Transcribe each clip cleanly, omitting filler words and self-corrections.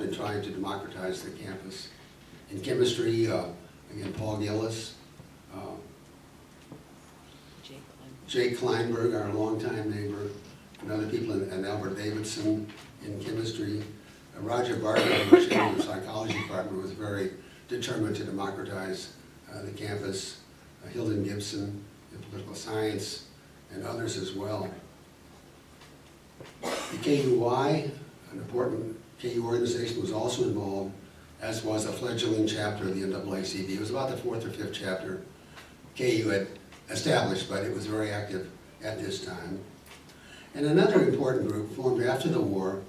involved in trying to democratize the campus. In chemistry, again, Paul Gillis, Jake Kleinberg, our longtime neighbor, and other people, and Albert Davidson in chemistry. Roger Barker, the chair of the psychology department, was very determined to democratize the campus. Hilden Gibson in political science, and others as well. The KUI, an important KU organization, was also involved, as was a fledgling chapter of the NAACP. It was about the 4th or 5th chapter KU had established, but it was very active at this time. And another important group formed after the war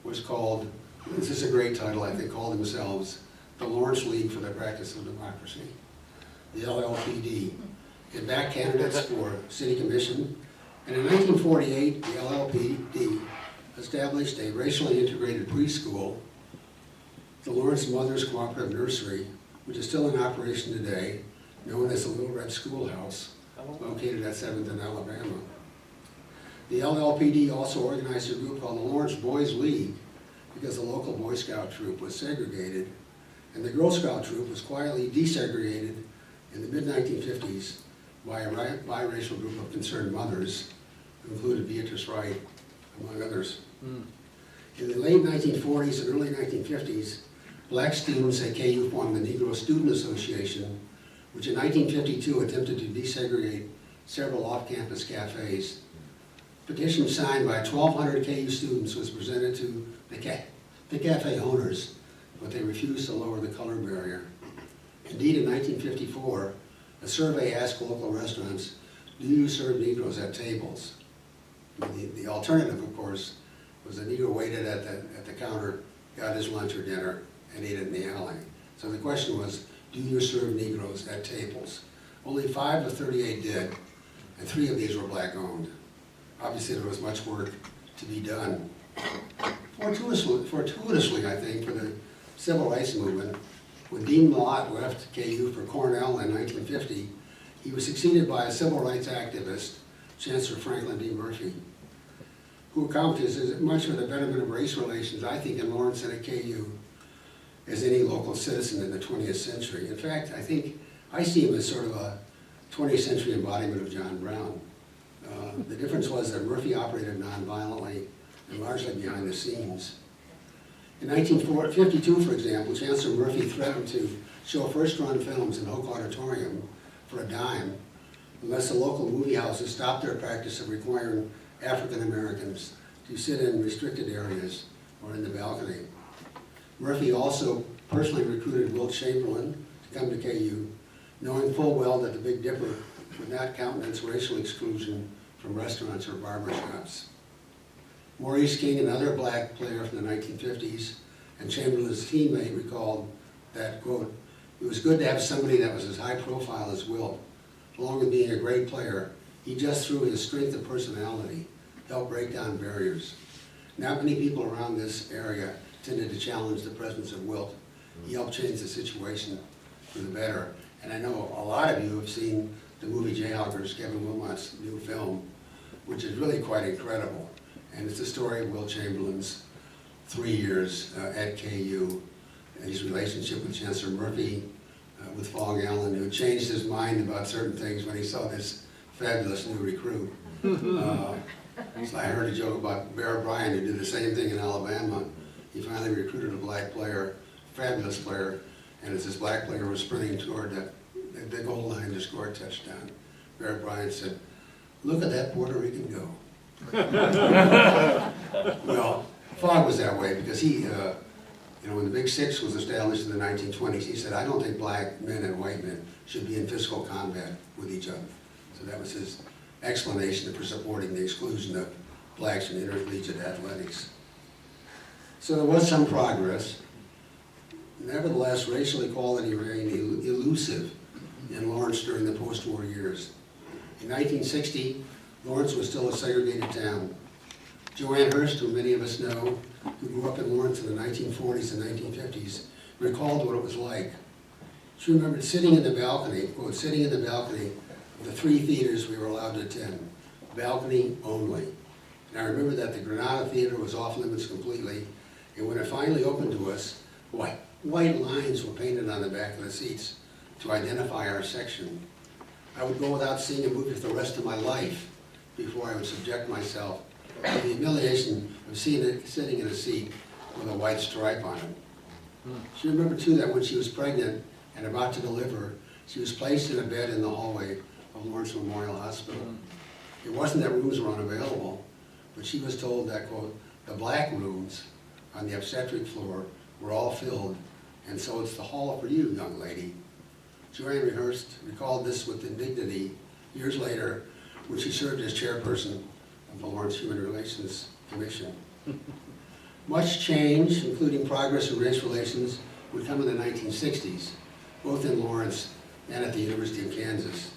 was called, this is a great title, I think, called themselves the Lawrence League for the Practice of Democracy, the LLPD. It backed candidates for city commission, and in 1948, the LLPD established a racially integrated preschool, the Lawrence Mothers Cooperative Nursery, which is still in operation today, known as the Little Red Schoolhouse, located at 7th and Alabama. The LLPD also organized a group called the Lawrence Boys League because the local Boy Scout troop was segregated, and the Girl Scout troop was quietly desegregated in the mid-1950s by a biracial group of concerned mothers who included Beatrice Wright, among others. In the late 1940s and early 1950s, black students at KU formed the Negro Student Association, which in 1952 attempted to desegregate several off-campus cafes. A petition signed by 1,200 KU students was presented to the cafe owners, but they refused to lower the color barrier. Indeed, in 1954, a survey asked local restaurants, do you serve Negroes at tables? The alternative, of course, was the Negro waited at the counter, got his lunch or dinner, and ate it in the alley. So the question was, do you serve Negroes at tables? Only 5 of 38 did, and 3 of these were black-owned. Obviously, there was much work to be done. Fortuitously, I think, for the civil rights movement, when Dean Millott left KU for Cornell in 1950, he was succeeded by a civil rights activist, Chancellor Franklin D. Murphy, who accomplished as much for the betterment of race relations, I think, in Lawrence and at KU as any local citizen in the 20th century. In fact, I see him as sort of a 20th century embodiment of John Brown. The difference was that Murphy operated nonviolently and largely behind the scenes. In 1952, for example, Chancellor Murphy threatened to show first-run films in Hoke Auditorium for a dime unless the local movie houses stopped their practice of requiring African Americans to sit in restricted areas or in the balcony. Murphy also personally recruited Wilt Chamberlain to come to KU, knowing full well that the Big Dipper would not countenance racial exclusion from restaurants or barbershops. Maurice King, another black player from the 1950s, and Chamberlain's teammate recalled that, quote, it was good to have somebody that was as high profile as Wilt. Along with being a great player, he just through his strength of personality helped break down barriers. Not many people around this area tended to challenge the presence of Wilt. He helped change the situation for the better. And I know a lot of you have seen the movie Jayhawkers, Kevin Wilmot's new film, which is really quite incredible. And it's the story of Wilt Chamberlain's 3 years at KU, and his relationship with Chancellor Murphy, with Fong Allen, who changed his mind about certain things when he saw this fabulous new recruit. So I heard a joke about Bear Bryant, who did the same thing in Alabama. He finally recruited a black player, fabulous player, and as this black player was sprinting toward the goal line to score a touchdown, Bear Bryant said, look at that Puerto Rican go. Well, Fogg was that way because he, when the Big Six was established in the 1920s, he said, I don't think black men and white men should be in physical combat with each other. So that was his explanation for supporting the exclusion of blacks in intercollegiate athletics. So there was some progress. Nevertheless, racial equality remained elusive in Lawrence during the post-war years. In 1960, Lawrence was still a segregated town. Joanne Hurst, who many of us know, who grew up in Lawrence in the 1940s and 1950s, recalled what it was like. She remembered sitting in the balcony, quote, sitting in the balcony of the 3 theaters we were allowed to attend, balcony only. And I remember that the Granada Theater was off limits completely, And when it finally opened to us, white lines were painted on the back of the seats to identify our section. I would go without seeing a movie for the rest of my life before I would subject myself to the humiliation of sitting in a seat with a white stripe on it. She remembered too that when she was pregnant and about to deliver, she was placed in a bed in the hallway of Lawrence Memorial Hospital. It wasn't that rooms were unavailable, but she was told that, quote, the black rooms on the obstetric floor were all filled, and so it's the hall for you, young lady. Joanne Rehearst recalled this with indignity years later when she served as chairperson of the Lawrence Human Relations Commission. Much change, including progress in race relations, would come in the 1960s, both in Lawrence and at the University of Kansas.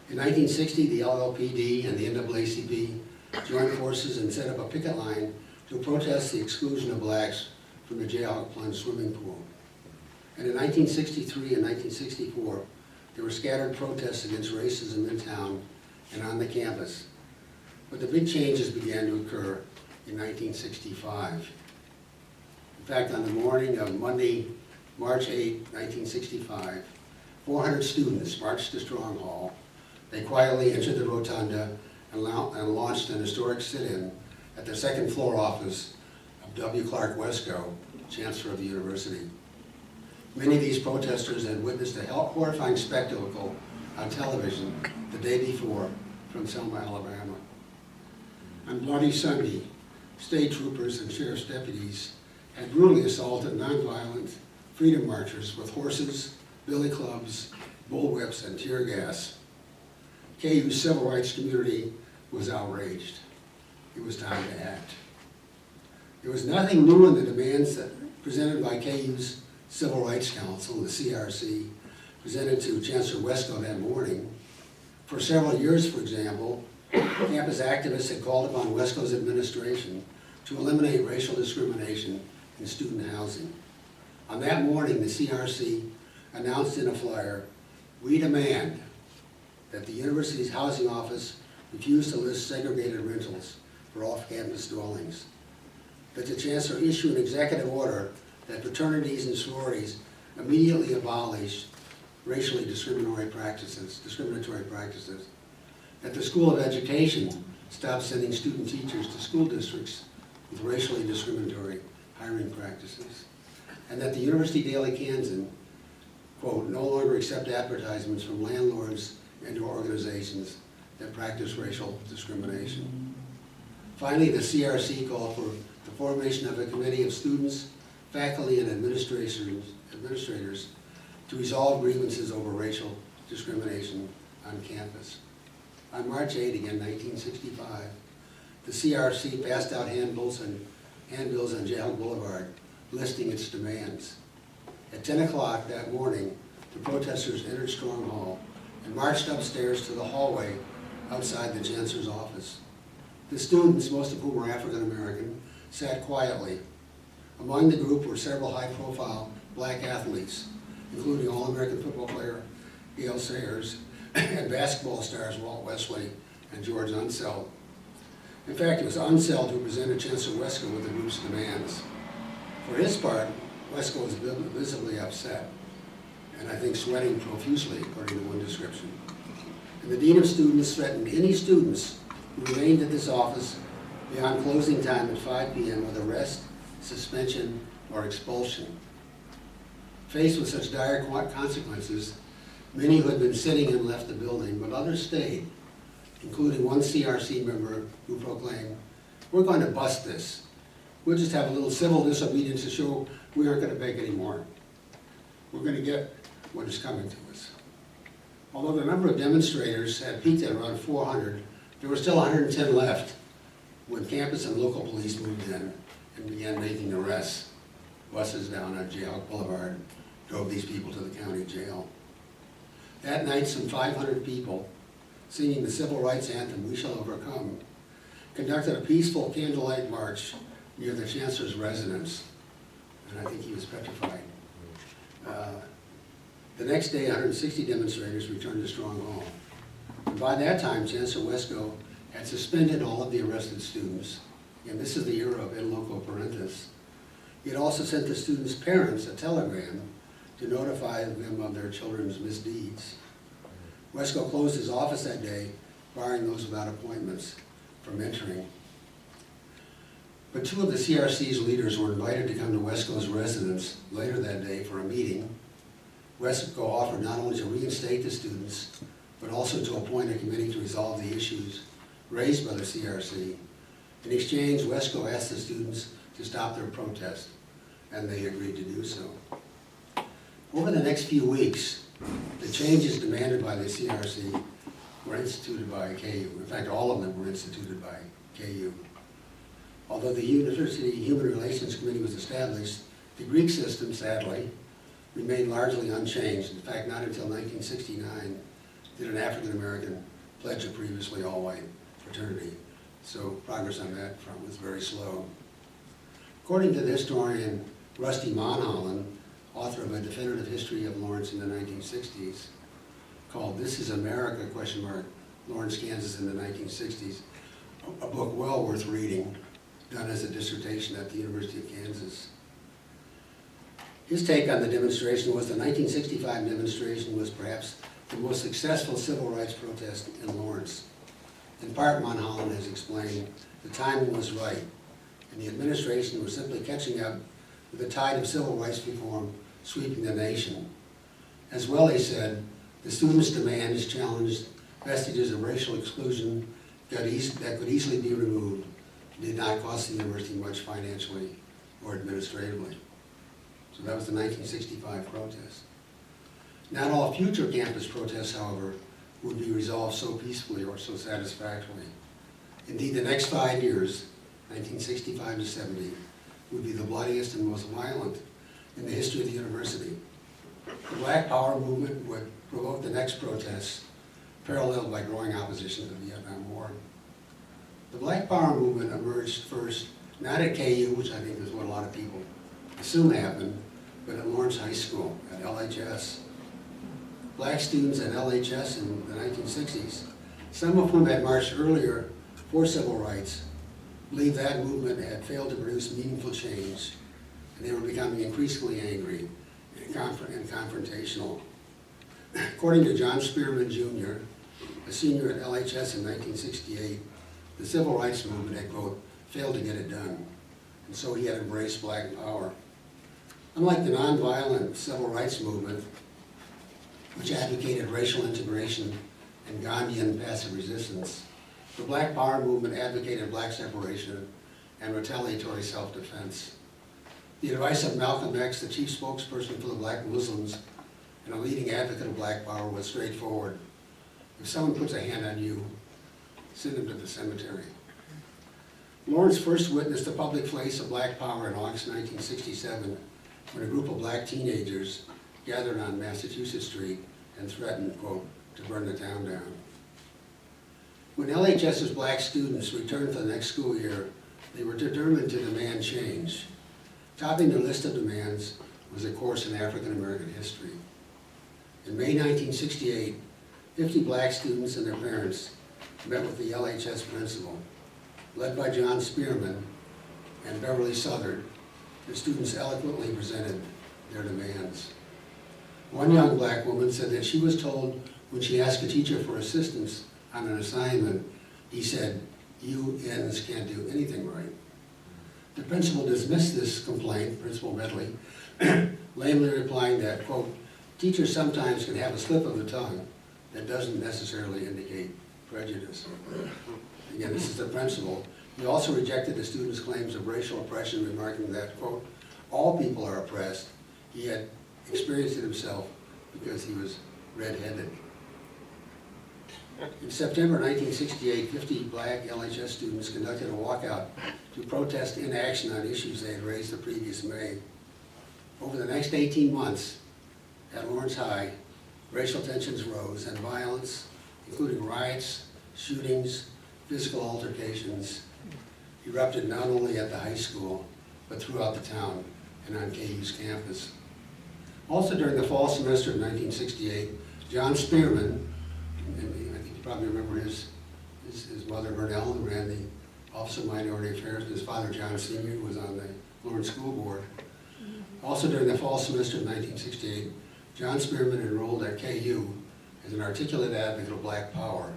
In 1960, the LLPD and the NAACP joined forces and set up a picket line to protest the exclusion of blacks from the Jayhawk Plunge swimming pool. And in 1963 and 1964, there were scattered protests against racism in town and on the campus. But the big changes began to occur in 1965. In fact, on the morning of Monday, March 8, 1965, 400 students marched to Strong Hall. They quietly entered the rotunda and launched an historic sit-in at the second floor office of W. Clark Wesco, Chancellor of the University. Many of these protesters had witnessed a horrifying spectacle on television the day before from Selma, Alabama. On Bloody Sunday, state troopers and sheriff's deputies had brutally assaulted nonviolent freedom marchers with horses, billy clubs, bullwhips, and tear gas. KU's civil rights community was outraged. It was time to act. There was nothing new in the demands that presented by KU's Civil Rights Council, the CRC, presented to Chancellor Wesco that morning. For several years, for example, campus activists had called upon Wesco's administration to eliminate racial discrimination in student housing. On that morning, the CRC announced in a flyer, "We demand that the university's housing office refuse to list segregated rentals for off-campus dwellings, that the chancellor issue an executive order that fraternities and sororities immediately abolish racially discriminatory practices, that the School of Education stop sending student teachers to school districts with racially discriminatory hiring practices, and that the University Daily Kansan, quote, no longer accept advertisements from landlords and or organizations that practice racial discrimination." Finally, the CRC called for the formation of a committee of students, faculty, and administrators to resolve grievances over racial discrimination on campus. On March 8, again, 1965, the CRC passed out handbills on Jayhawk Boulevard listing its demands. At 10 o'clock that morning, the protesters entered Strong Hall and marched upstairs to the hallway outside the chancellor's office. The students, most of whom were African American, sat quietly. Among the group were several high-profile black athletes, including All-American football player Gale Sayers and basketball stars Walt Wesley and George Unseld. In fact, it was Unseld who presented Chancellor Wesco with the group's demands. For his part, Wesco was visibly upset, and I think sweating profusely, according to one description. And the Dean of Students threatened any students who remained at this office beyond closing time at 5 p.m. with arrest, suspension, or expulsion. Faced with such dire consequences, many who had been sitting and left the building, but others stayed, including one CRC member who proclaimed, "We're going to bust this. We'll just have a little civil disobedience to show we aren't going to beg anymore. We're going to get what is coming to us." Although the number of demonstrators had peaked at around 400, there were still 110 left when campus and local police moved in and began making arrests. Buses down on Jayhawk Boulevard drove these people to the county jail. That night, some 500 people, singing the civil rights anthem, "We Shall Overcome," conducted a peaceful candlelight march near the chancellor's residence, and I think he was petrified. The next day, 160 demonstrators returned to Strong Hall. And by that time, Chancellor Wesco had suspended all of the arrested students, and this is the era of in loco parentis, He had also sent the students' parents a telegram to notify them of their children's misdeeds. Wesco closed his office that day, barring those without appointments from entering. But two of the CRC's leaders were invited to come to Wesco's residence later that day for a meeting. Wesco offered not only to reinstate the students, but also to appoint a committee to resolve the issues raised by the CRC. In exchange, Wesco asked the students to stop their protest, and they agreed to do so. Over the next few weeks, the changes demanded by the CRC were instituted by KU. In fact, all of them were instituted by KU. Although the University Human Relations Committee was established, the Greek system, sadly, remained largely unchanged. In fact, not until 1969 did an African American pledge a previously all-white fraternity. So progress on that front was very slow. According to the historian Rusty Monholland, author of a definitive history of Lawrence in the 1960s, called This is America, Lawrence, Kansas in the 1960s, a book well worth reading, done as a dissertation at the University of Kansas. His take on the demonstration was the 1965 demonstration was perhaps the most successful civil rights protest in Lawrence. In part, Monholland has explained, the timing was right, and the administration was simply catching up with the tide of civil rights reform sweeping the nation. As well, he said, the students' demands challenged vestiges of racial exclusion that could easily be removed and did not cost the university much financially or administratively. So that was the 1965 protest. Not all future campus protests, however, would be resolved so peacefully or so satisfactorily. Indeed, the next 5 years, 1965 to 70, would be the bloodiest and most violent in the history of the university. The Black Power movement would provoke the next protests, paralleled by growing opposition to the Vietnam War. The Black Power movement emerged first, not at KU, which I think is what a lot of people assume happened, but at Lawrence High School, at LHS. Black students at LHS in the 1960s, some of whom had marched earlier for civil rights, believed that movement had failed to produce meaningful change, and they were becoming increasingly angry and confrontational. According to John Spearman Jr., a senior at LHS in 1968, the civil rights movement had, quote, failed to get it done, and so he had embraced Black Power. Unlike the nonviolent civil rights movement, which advocated racial integration and Gandhian passive resistance, the Black Power movement advocated black separation and retaliatory self-defense. The advice of Malcolm X, the chief spokesperson for the black Muslims and a leading advocate of Black Power, was straightforward. If someone puts a hand on you, send them to the cemetery. Lawrence first witnessed the public face of Black Power in August 1967 when a group of black teenagers gathered on Massachusetts Street and threatened, quote, to burn the town down. When LHS's black students returned for the next school year, they were determined to demand change. Topping their list of demands was a course in African American history. In May 1968, 50 black students and their parents met with the LHS principal. Led by John Spearman and Beverly Southard, the students eloquently presented their demands. One young black woman said that she was told when she asked a teacher for assistance on an assignment, he said, "You ends can't do anything right." The principal dismissed this complaint, Principal Medley, lamely replying that, quote, teachers sometimes can have a slip of the tongue that doesn't necessarily indicate prejudice. Again, this is the principal. He also rejected the students' claims of racial oppression, remarking that, quote, all people are oppressed. He had experienced it himself because he was red-headed. In September 1968, 50 black LHS students conducted a walkout to protest inaction on issues they had raised the previous May. Over the next 18 months at Lawrence High, racial tensions rose and violence, including riots, shootings, physical altercations, erupted not only at the high school, but throughout the town and on KU's campus. Also during the fall semester of 1968, John Spearman, and I think you probably remember his mother, Vernell, who ran the Office of Minority Affairs, and his father, John Sr., who was on the Lawrence School Board. Also during the fall semester of 1968, John Spearman enrolled at KU as an articulate advocate of black power,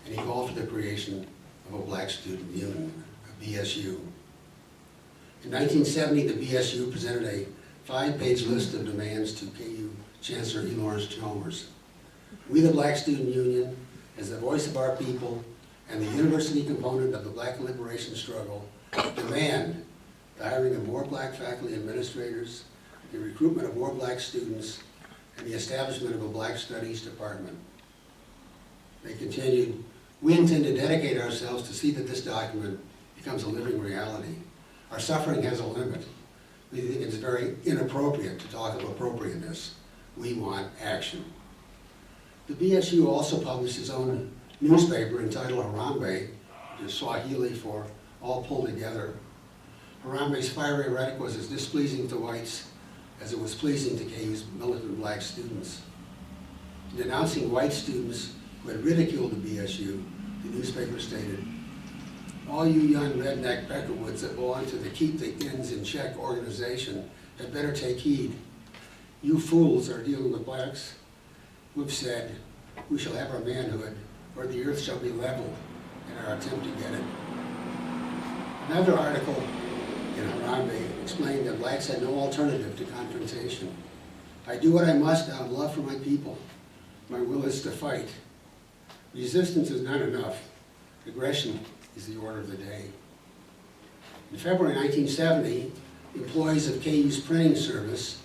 and he called for the creation of a Black Student Union, a BSU. In 1970, the BSU presented a 5-page list of demands to KU Chancellor E. Lawrence Chalmers. We, the Black Student Union, as the voice of our people and the university component of the black liberation struggle, demand the hiring of more black faculty administrators, the recruitment of more black students, and the establishment of a black studies department. They continued, we intend to dedicate ourselves to see that this document becomes a living reality. Our suffering has a limit. We think it's very inappropriate to talk of appropriateness. We want action. The BSU also published its own newspaper entitled Harambee, which is Swahili for all pulled together. Harambee's fiery rhetoric was as displeasing to whites as it was pleasing to KU's militant black students. In denouncing white students who had ridiculed the BSU, the newspaper stated, all you young redneck Peckerwoods that belong to the Keep the Ins in Check organization had better take heed. You fools are dealing with blacks who have said, we shall have our manhood, or the earth shall be leveled in our attempt to get it. Another article in Harambee explained that blacks had no alternative to confrontation. I do what I must out of love for my people. My will is to fight. Resistance is not enough. Aggression is the order of the day. In February 1970, employees of KU's printing service,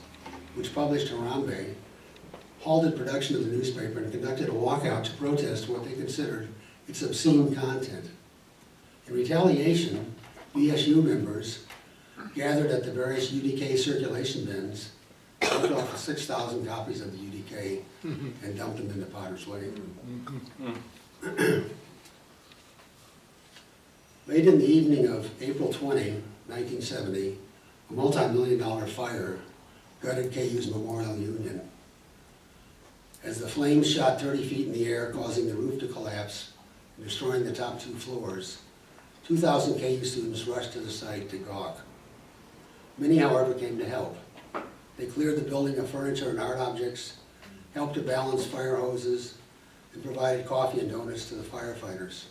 which published Harambee, halted production of the newspaper and conducted a walkout to protest what they considered its obscene content. In retaliation, BSU members gathered at the various UDK circulation bins, took off the 6,000 copies of the UDK and dumped them into Potter's Lake. Late in the evening of April 20, 1970, a multi-million-dollar fire gutted KU's Memorial Union. As the flames shot 30 feet in the air, causing the roof to collapse and destroying the top 2 floors, 2,000 KU students rushed to the site to gawk. Many, however, came to help. They cleared the building of furniture and art objects, helped to balance fire hoses, and provided coffee and donuts to the firefighters.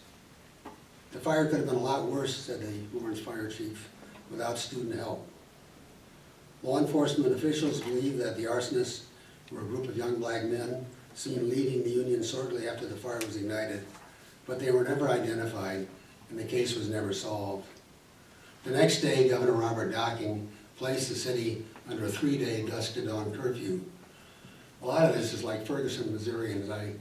The fire could have been a lot worse, said the Lawrence fire chief, without student help. Law enforcement officials believe that the arsonists were a group of young black men seen leaving the Union shortly after the fire was ignited, but they were never identified, and the case was never solved. The next day, Governor Robert Docking placed the city under a 3-day dusk to dawn curfew. A lot of this is like Ferguson, Missouri, and as I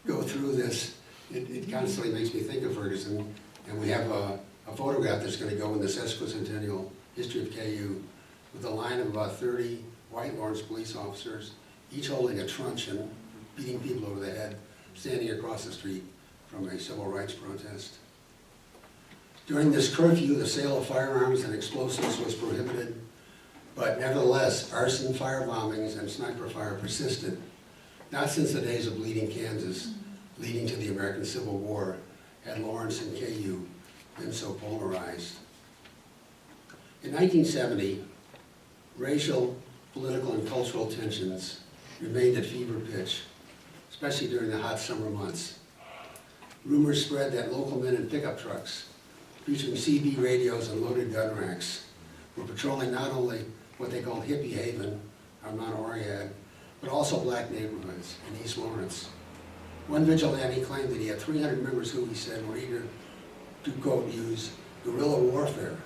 go through this, it constantly makes me think of Ferguson, and we have a photograph that's going to go in the sesquicentennial history of KU with a line of about 30 white Lawrence police officers, each holding a truncheon, beating people over the head, standing across the street from a civil rights protest. During this curfew, the sale of firearms and explosives was prohibited, but nevertheless, arson, fire bombings, and sniper fire persisted, not since the days of Bleeding Kansas, leading to the American Civil War, had Lawrence and KU been so polarized. In 1970, racial, political, and cultural tensions remained at fever pitch, especially during the hot summer months. Rumors spread that local men in pickup trucks, featuring CB radios and loaded gun racks, were patrolling not only what they called Hippie Haven on Mount Oriad, but also black neighborhoods in East Lawrence. One vigilante claimed that he had 300 members who, he said, were eager to, quote, use guerrilla warfare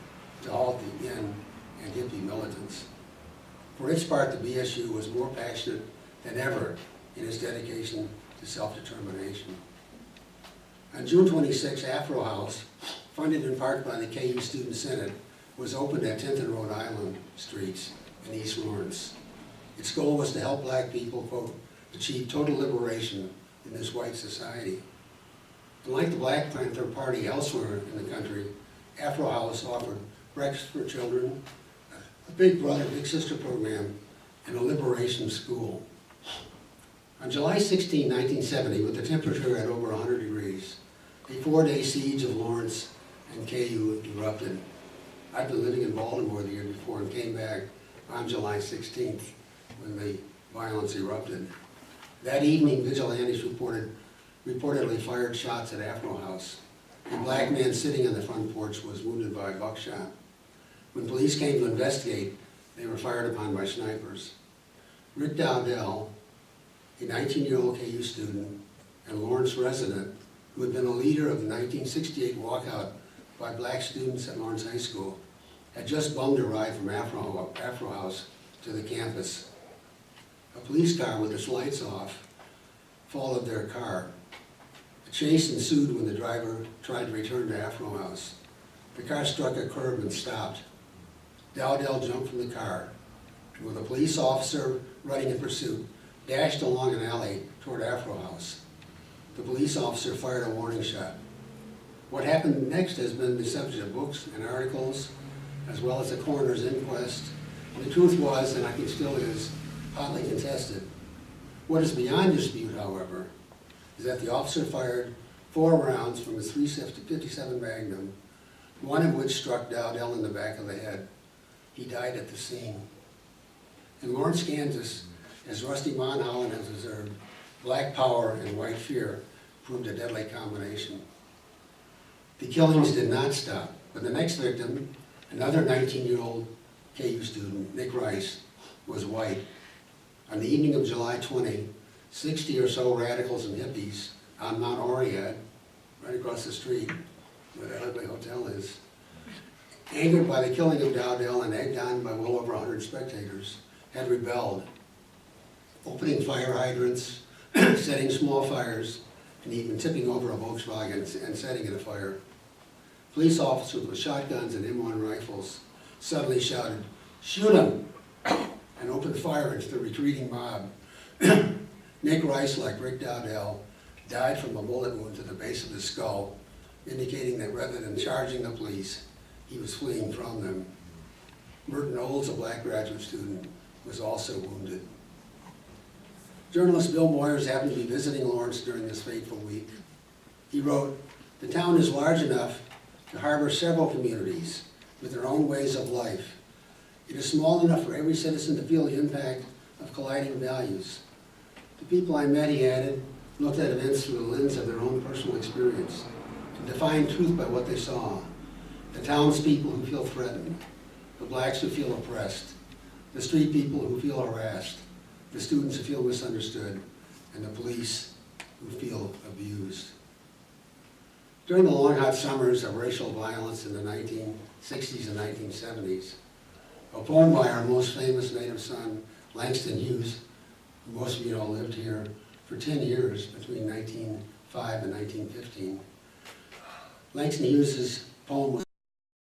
to halt the in and hippie militants. For its part, the BSU was more passionate than ever in its dedication to self-determination. On June 26, Afro House, funded in part by the KU Student Senate, was opened at 10th and Rhode Island streets in East Lawrence. Its goal was to help black people, quote, achieve total liberation in this white society. Unlike the Black Panther Party elsewhere in the country, Afro House offered breakfast for children, a Big Brother, Big Sister program, and a liberation school. On July 16, 1970, with the temperature at over 100 degrees, a 4-day siege of Lawrence and KU erupted. I'd been living in Baltimore the year before and came back on July 16th when the violence erupted. That evening, vigilantes reportedly fired shots at Afro House. A black man sitting on the front porch was wounded by a buckshot. When police came to investigate, they were fired upon by snipers. Rick Dowdell, a 19-year-old KU student and Lawrence resident who had been a leader of the 1968 walkout by black students at Lawrence High School, had just bummed a ride from Afro House to the campus. A police car with its lights off followed their car. A chase ensued when the driver tried to return to Afro House. The car struck a curb and stopped. Dowdell jumped from the car, and with a police officer running in pursuit, dashed along an alley toward Afro House. The police officer fired a warning shot. What happened next has been the subject of books and articles, as well as the coroner's inquest. And the truth was, and I think still is, hotly contested. What is beyond dispute, however, is that the officer fired 4 rounds from his .357 Magnum, one of which struck Dowdell in the back of the head. He died at the scene. In Lawrence, Kansas, as Rusty Monholland has observed, black power and white fear proved a deadly combination. The killings did not stop, but the next victim, another 19-year-old KU student, Nick Rice, was white. On the evening of July 20, 60 or so radicals and hippies on Mount Oriad, right across the street where that ugly hotel is, angered by the killing of Dowdell and egged on by well over 100 spectators, had rebelled, opening fire hydrants, setting small fires, and even tipping over a Volkswagen and setting it afire. Police officers with shotguns and M1 rifles suddenly shouted, "Shoot him!" and opened fire into the retreating mob. Nick Rice, like Rick Dowdell, died from a bullet wound to the base of his skull, indicating that rather than charging the police, he was fleeing from them. Merton Olds, a black graduate student, was also wounded. Journalist Bill Moyers happened to be visiting Lawrence during this fateful week. He wrote, "The town is large enough to harbor several communities with their own ways of life. It is small enough for every citizen to feel the impact of colliding values. The people I met," he added, "looked at events through the lens of their own personal experience, to define truth by what they saw. The townspeople who feel threatened, the blacks who feel oppressed, the street people who feel harassed, the students who feel misunderstood, and the police who feel abused." During the long hot summers of racial violence in the 1960s and 1970s, a poem by our most famous native son, Langston Hughes, who most of you know lived here for 10 years between 1905 and 1915. Langston Hughes' poem was